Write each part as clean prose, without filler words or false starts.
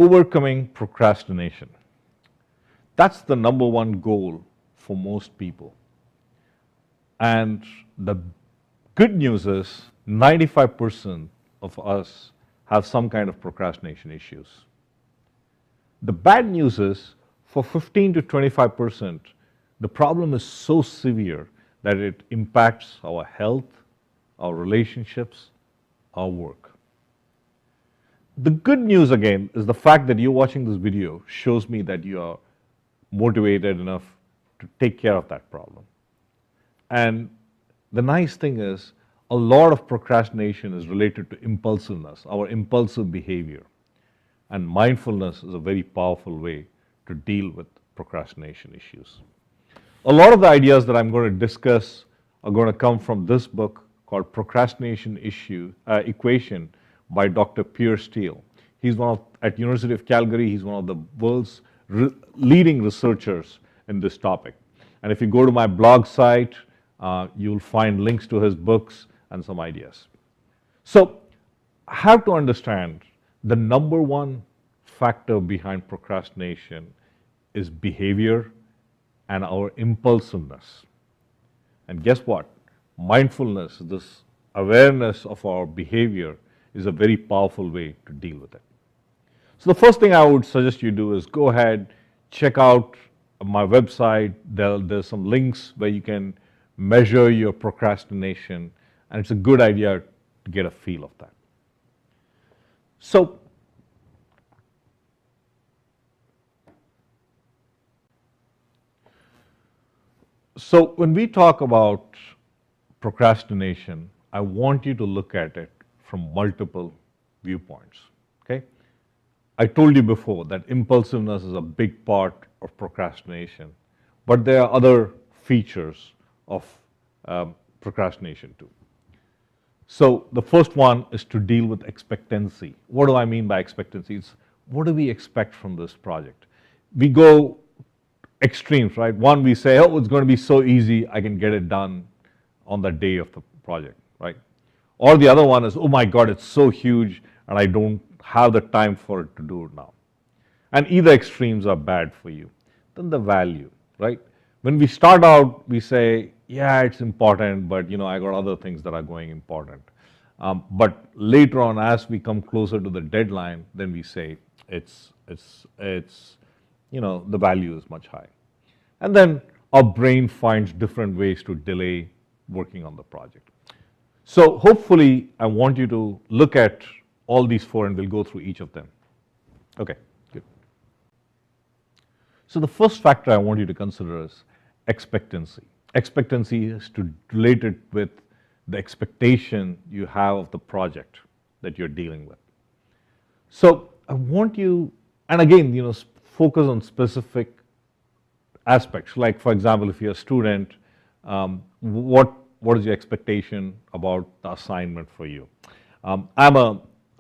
Overcoming procrastination. That's the number one goal for most people. And the good news is 95% of us have some kind of procrastination issues. The bad news is for 15 to 25%, the problem is so severe that it impacts our health, our relationships, our work. The good news again is the fact that you're watching this video shows me that you are motivated enough to take care of that problem. And the nice thing is a lot of procrastination is related to impulsiveness, our impulsive behavior. And mindfulness is a very powerful way to deal with procrastination issues. A lot of the ideas that I'm going to discuss are going to come from this book called Procrastination Equation by Dr. Pierre Steele. He's at University of Calgary, he's one of the world's leading researchers in this topic. And if you go to my blog site, you'll find links to his books and some ideas. So I have to understand the number one factor behind procrastination is behavior and our impulsiveness. And guess what? Mindfulness, this awareness of our behavior, is a very powerful way to deal with it. So the first thing I would suggest you do is go ahead, check out my website. There's some links where you can measure your procrastination, and it's a good idea to get a feel of that. So when we talk about procrastination, I want you to look at it from multiple viewpoints. Okay? I told you before that impulsiveness is a big part of procrastination, but there are other features of procrastination too. So the first one is to deal with expectancy. What do I mean by expectancy? It's what do we expect from this project? We go extremes, right? One, we say, oh, it's going to be so easy, I can get it done on the day of the project, right? Or the other one is, oh my God, it's so huge and I don't have the time for it to do it now. And either extremes are bad for you. Then the value, right? When we start out, we say, yeah, it's important, but I got other things that are going important. But later on, as we come closer to the deadline, then we say the value is much high. And then our brain finds different ways to delay working on the project. So hopefully, I want you to look at all these four and we'll go through each of them. Okay, good. So the first factor I want you to consider is expectancy. Expectancy is related with the expectation you have of the project that you're dealing with. So I want you, and again, focus on specific aspects. Like, for example, if you're a student, what is your expectation about the assignment for you?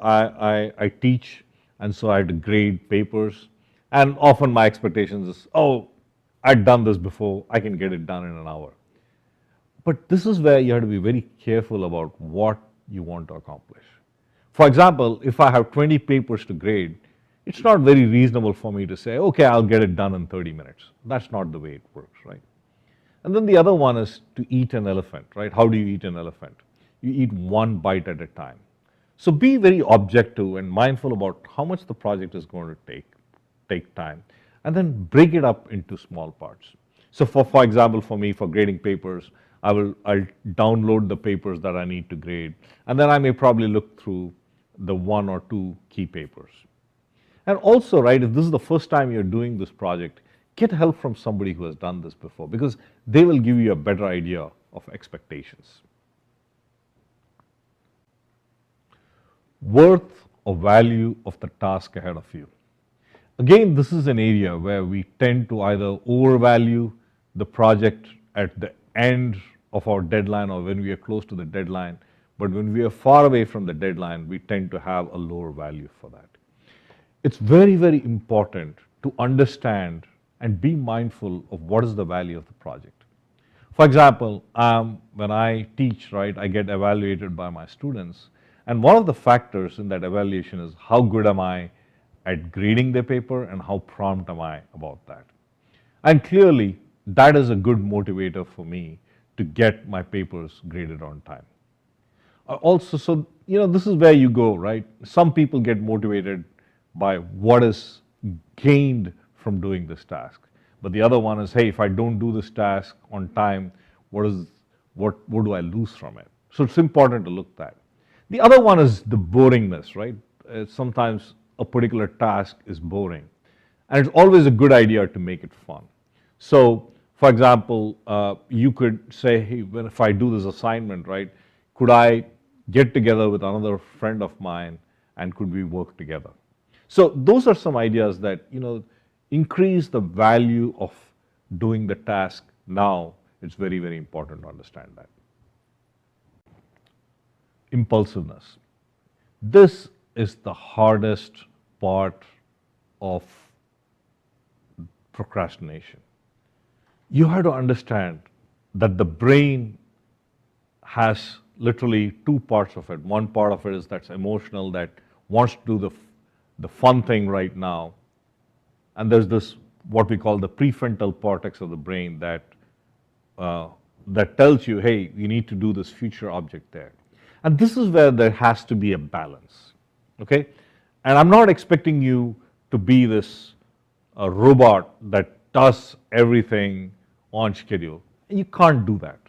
I teach, and so I had to grade papers, and often my expectations is, oh, I'd done this before, I can get it done in an hour. But this is where you have to be very careful about what you want to accomplish. For example, if I have 20 papers to grade, it's not very reasonable for me to say, okay, I'll get it done in 30 minutes. That's not the way it works, right? And then the other one is to eat an elephant, right? How do you eat an elephant? You eat one bite at a time. So be very objective and mindful about how much the project is going to take time, and then break it up into small parts. So for example, for me, for grading papers, I'll download the papers that I need to grade, and then I may probably look through the one or two key papers. And also, right, if this is the first time you're doing this project, get help from somebody who has done this before, because they will give you a better idea of expectations. Worth or value of the task ahead of you. Again, this is an area where we tend to either overvalue the project at the end of our deadline or when we are close to the deadline, but when we are far away from the deadline, we tend to have a lower value for that. It's very, very important to understand and be mindful of what is the value of the project. For example, when I teach, right, I get evaluated by my students, and one of the factors in that evaluation is how good am I at grading their paper and how prompt am I about that. And clearly, that is a good motivator for me to get my papers graded on time. Also, so, this is where you go, right? Some people get motivated by what is gained from doing this task. But the other one is, hey, if I don't do this task on time, what do I lose from it? So it's important to look at that. The other one is the boringness, right? Sometimes a particular task is boring. And it's always a good idea to make it fun. So, for example, you could say, hey, if I do this assignment, right, could I get together with another friend of mine and could we work together? So those are some ideas that, increase the value of doing the task now. It's very, very important to understand that. Impulsiveness. This is the hardest part of procrastination. You have to understand that the brain has literally two parts of it. One part of it is that's emotional, that wants to do the fun thing right now. And there's this, what we call the prefrontal cortex of the brain that tells you, hey, you need to do this future object there. And this is where there has to be a balance, okay? And I'm not expecting you to be this robot that does everything on schedule. You can't do that.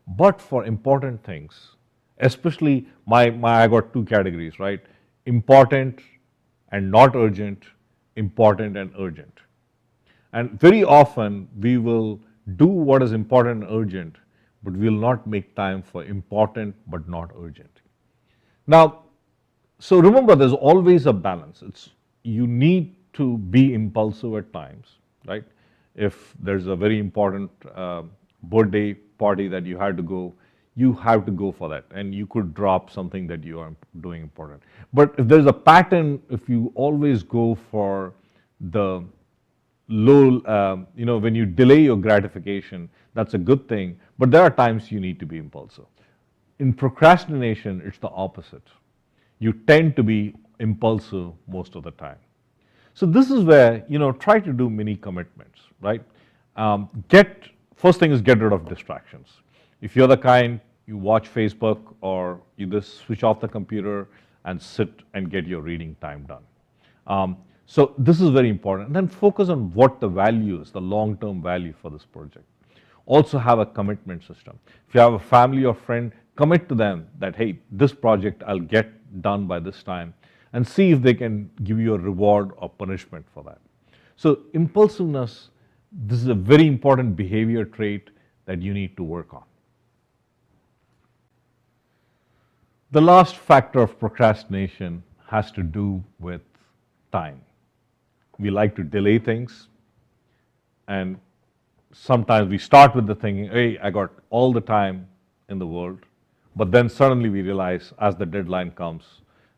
But for important things, especially I got two categories, right? Important and not urgent, important and urgent. And very often we will do what is important and urgent, but we will not make time for important but not urgent. Now, so remember, there's always a balance. You need to be impulsive at times, right? If there's a very important birthday party that you have to go for that, and you could drop something that you are doing important. But if there's a pattern, if you always go for the low, when you delay your gratification, that's a good thing, but there are times you need to be impulsive. In procrastination, it's the opposite. You tend to be impulsive most of the time. So this is where, try to do mini commitments, right? First thing is get rid of distractions. If you're the kind, you watch Facebook or you just switch off the computer and sit and get your reading time done. So this is very important. And then focus on what the value is, the long-term value for this project. Also have a commitment system. If you have a family or friend, commit to them that, hey, this project I'll get done by this time, and see if they can give you a reward or punishment for that. So impulsiveness, this is a very important behavior trait that you need to work on. The last factor of procrastination has to do with time. We like to delay things, and sometimes we start with the thinking, hey, I got all the time in the world, but then suddenly we realize as the deadline comes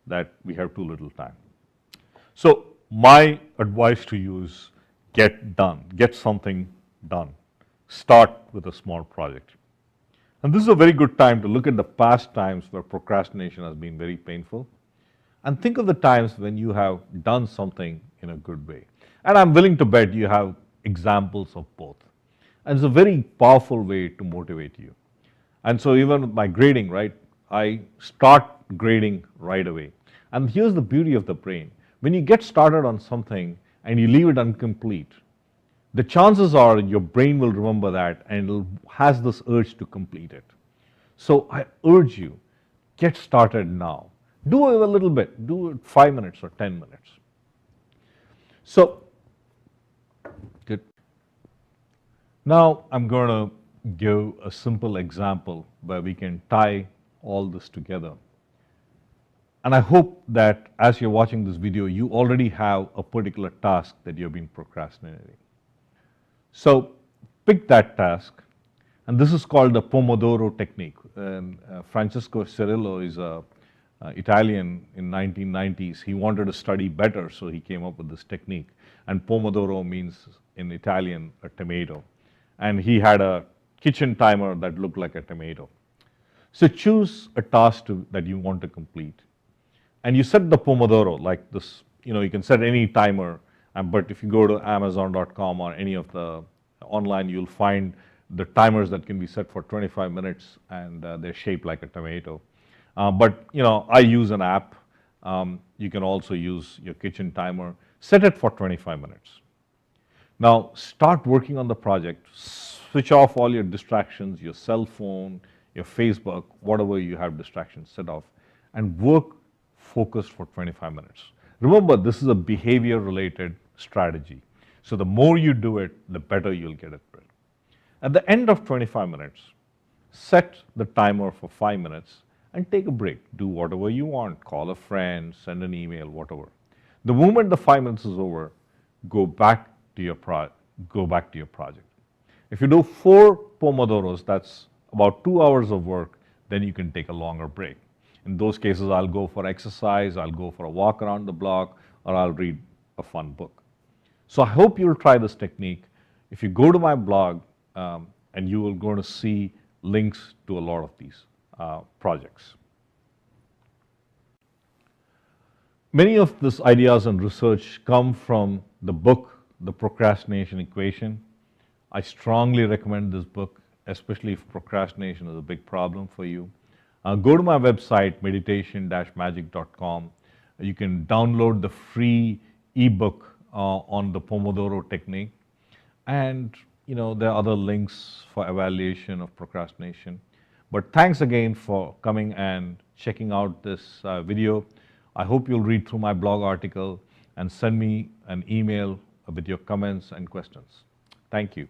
that we have too little time. So my advice to you is get something done. Start with a small project. And this is a very good time to look at the past times where procrastination has been very painful, and think of the times when you have done something in a good way. And I'm willing to bet you have examples of both. And it's a very powerful way to motivate you. And so even with my grading, right, I start grading right away. And here's the beauty of the brain. When you get started on something and you leave it incomplete, the chances are your brain will remember that and it has this urge to complete it. So I urge you, get started now. Do it a little bit. Do it 5 minutes or 10 minutes. So, good. Now I'm going to give a simple example where we can tie all this together. And I hope that as you're watching this video, you already have a particular task that you've been procrastinating. So pick that task, and this is called the Pomodoro Technique. And Francesco Cirillo is a Italian in 1990s. He wanted to study better, so he came up with this technique. And Pomodoro means in Italian a tomato. And he had a kitchen timer that looked like a tomato. So choose a task that you want to complete. And you set the Pomodoro, like this you can set any timer, but if you go to Amazon.com or any of the online, you'll find the timers that can be set for 25 minutes, and they're shaped like a tomato. But I use an app. You can also use your kitchen timer. Set it for 25 minutes. Now start working on the project. Switch off all your distractions, your cell phone, your Facebook, whatever you have distractions, set off, and work focused for 25 minutes. Remember, this is a behavior related strategy. So the more you do it, the better you'll get at it. At the end of 25 minutes, set the timer for 5 minutes and take a break. Do whatever you want. Call a friend, send an email, whatever. The moment the 5 minutes is over, go back to your project. If you do 4 Pomodoros, that's about 2 hours of work, then you can take a longer break. In those cases, I'll go for exercise, I'll go for a walk around the block, or I'll read a fun book. So I hope you'll try this technique. If you go to my blog, and you will going to see links to a lot of these projects. Many of these ideas and research come from the book, The Procrastination Equation. I strongly recommend this book, especially if procrastination is a big problem for you. Go to my website, meditation-magic.com. You can download the free ebook on the Pomodoro Technique. And there are other links for evaluation of procrastination. But thanks again for coming and checking out this video. I hope you'll read through my blog article and send me an email with your comments and questions. Thank you.